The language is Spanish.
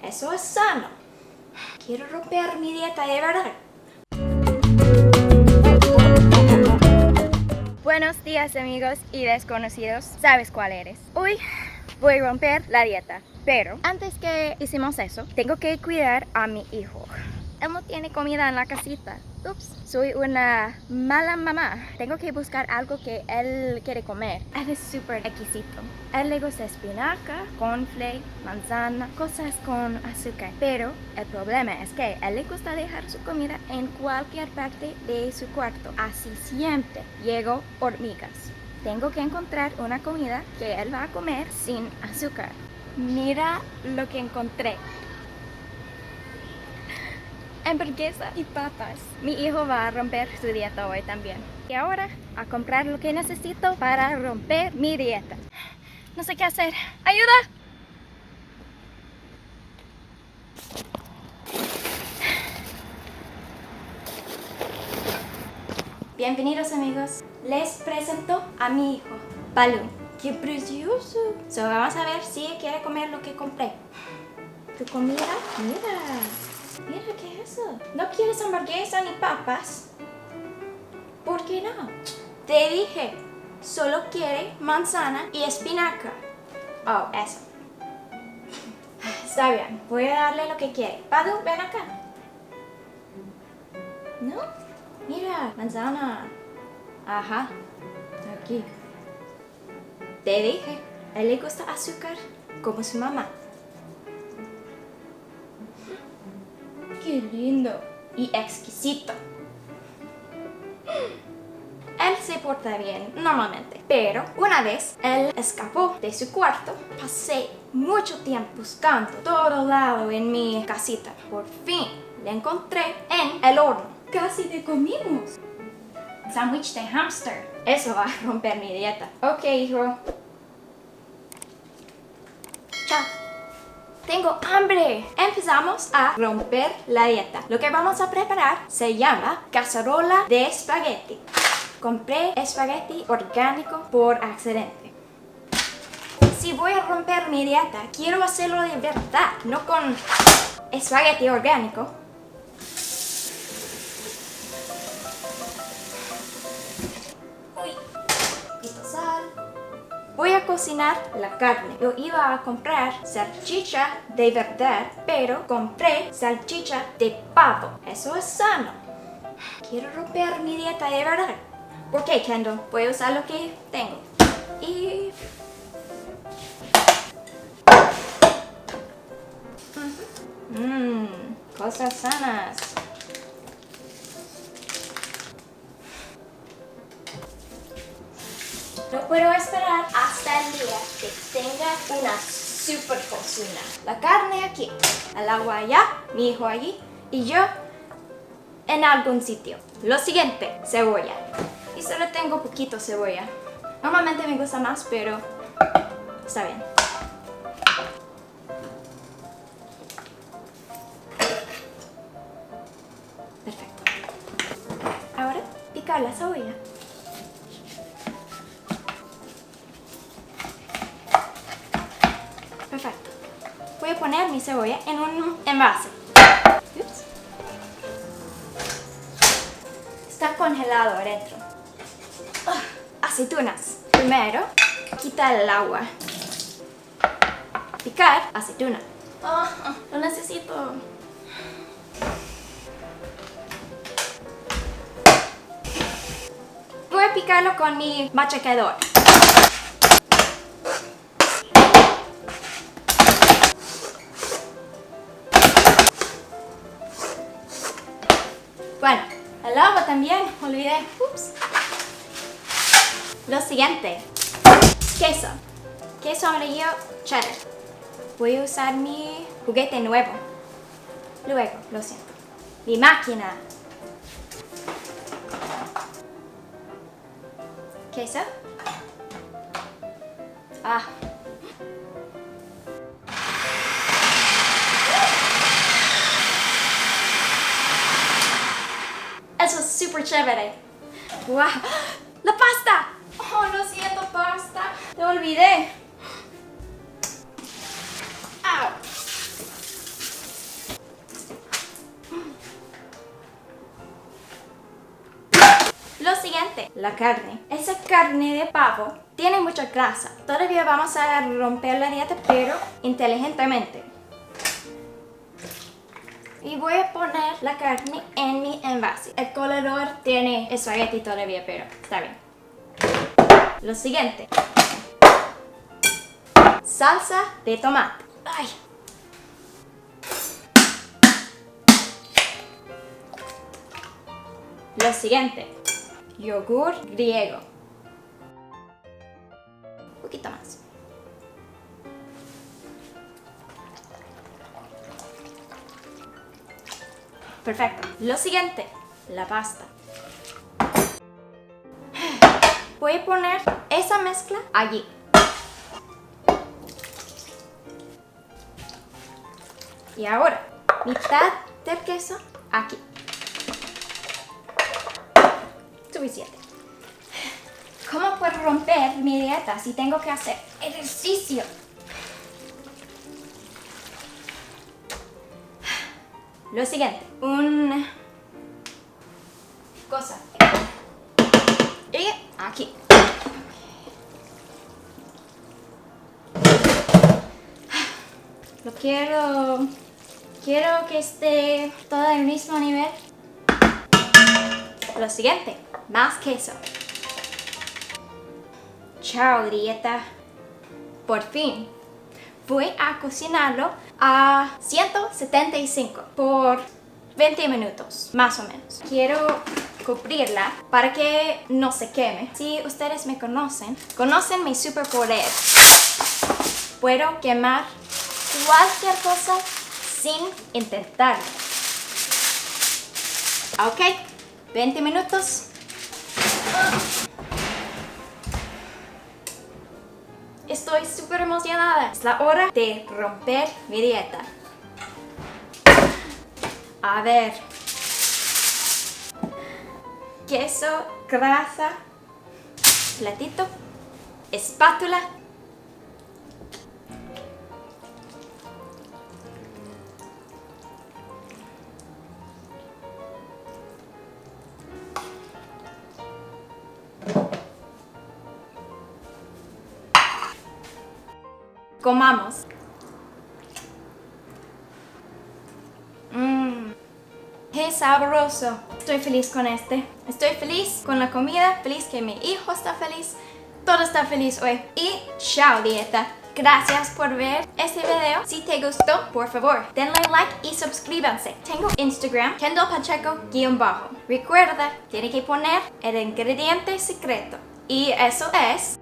Eso es sano. Quiero romper mi dieta de verdad. Buenos días amigos y desconocidos, ¿sabes cuál eres? Hoy voy a romper la dieta, pero antes que hicimos eso, tengo que cuidar a mi hijo. Él no tiene comida en la casita. Ups, soy una mala mamá. Tengo que buscar algo que él quiere comer. Él es súper exquisito. A él le gusta espinaca, cornflake, manzana, cosas con azúcar. Pero el problema es que a él le gusta dejar su comida en cualquier parte de su cuarto. Así siempre llego hormigas. Tengo que encontrar una comida que él va a comer sin azúcar. Mira lo que encontré. Hamburguesa y papas. Mi hijo va a romper su dieta hoy también. Y ahora a comprar lo que necesito para romper mi dieta. No sé qué hacer. ¡Ayuda! Bienvenidos amigos. Les presento a mi hijo, Baloo. ¡Qué precioso! So, vamos a ver si quiere comer lo que compré. ¿Tu comida? Mira, ¿qué es eso? ¿No quieres hamburguesa ni papas? ¿Por qué no? Te dije, solo quiere manzana y espinaca. Oh, eso. Está bien, voy a darle lo que quiere. Baloo, ven acá. ¿No? Mira, manzana. Ajá, aquí. Te dije, a él le gusta azúcar como su mamá. ¡Qué lindo! Y exquisito. Él se porta bien normalmente, pero una vez él escapó de su cuarto. Pasé mucho tiempo buscando todo lado en mi casita. Por fin le encontré en el horno. Casi te comimos. Sándwich de hámster. Eso va a romper mi dieta. Ok, hijo. Chao. Tengo hambre. Empezamos a romper la dieta. Lo que vamos a preparar se llama cacerola de espagueti. Compré espagueti orgánico por accidente. Si voy a romper mi dieta, quiero hacerlo de verdad, no con espagueti orgánico. Uy, poquito sal. Voy a cocinar la carne. Yo iba a comprar salchicha de verdad, pero compré salchicha de pavo. Eso es sano. Quiero romper mi dieta de verdad. ¿Por qué, Kendall? Voy a usar lo que tengo. Y... cosas sanas. No puedo esperar hasta el día que tenga una super cocina. La carne aquí, el agua allá, mi hijo allí y yo en algún sitio. Lo siguiente, cebolla. Y solo tengo poquito cebolla. Normalmente me gusta más, pero está bien. Perfecto. Ahora picar la cebolla. Perfecto. Voy a poner mi cebolla en un envase. Ups. Está congelado adentro. Aceitunas. Primero, quita el agua. Picar aceituna. Lo necesito. Voy a picarlo con mi machacador. Bueno, el agua también, olvidé. Ups. Lo siguiente, queso. Queso amarillo cheddar. Voy a usar mi juguete nuevo. Luego, lo siento. Mi máquina. Queso. Eso es súper chévere. ¡Wow! ¡La pasta! Oh, lo siento, pasta. Te olvidé. ¡Au! la carne. Esa carne de pavo tiene mucha grasa. Todavía vamos a romper la dieta, pero inteligentemente. Y voy a poner la carne en mi envase. El colador tiene espagueti todavía, pero está bien. Lo siguiente. Salsa de tomate. Ay. Lo siguiente. Yogur griego. Un poquito más. Perfecto. Lo siguiente. La pasta. Voy a poner esa mezcla allí. Y ahora, mitad del queso aquí. Suficiente. ¿Cómo puedo romper mi dieta si tengo que hacer ejercicio? Lo siguiente, una cosa. Y aquí. Lo quiero que esté todo al mismo nivel. Lo siguiente, más queso. Chao, dieta. Por fin, voy a cocinarlo a 175 por 20 minutos, más o menos. Quiero cubrirla para que no se queme. Si ustedes me conocen mi superpoder. Puedo quemar cualquier cosa sin intentarlo. Ok, 20 minutos. Estoy súper emocionada. Es la hora de romper mi dieta. A ver. Queso, grasa, platito, espátula. Comamos. ¡Qué sabroso! Estoy feliz con este. Estoy feliz con la comida, feliz que mi hijo está feliz. Todo está feliz hoy. Y chao, dieta. Gracias por ver este video. Si te gustó, por favor, denle like y suscríbanse. Tengo Instagram, Kendall Pacheco _ Recuerda, tiene que poner el ingrediente secreto. Y eso es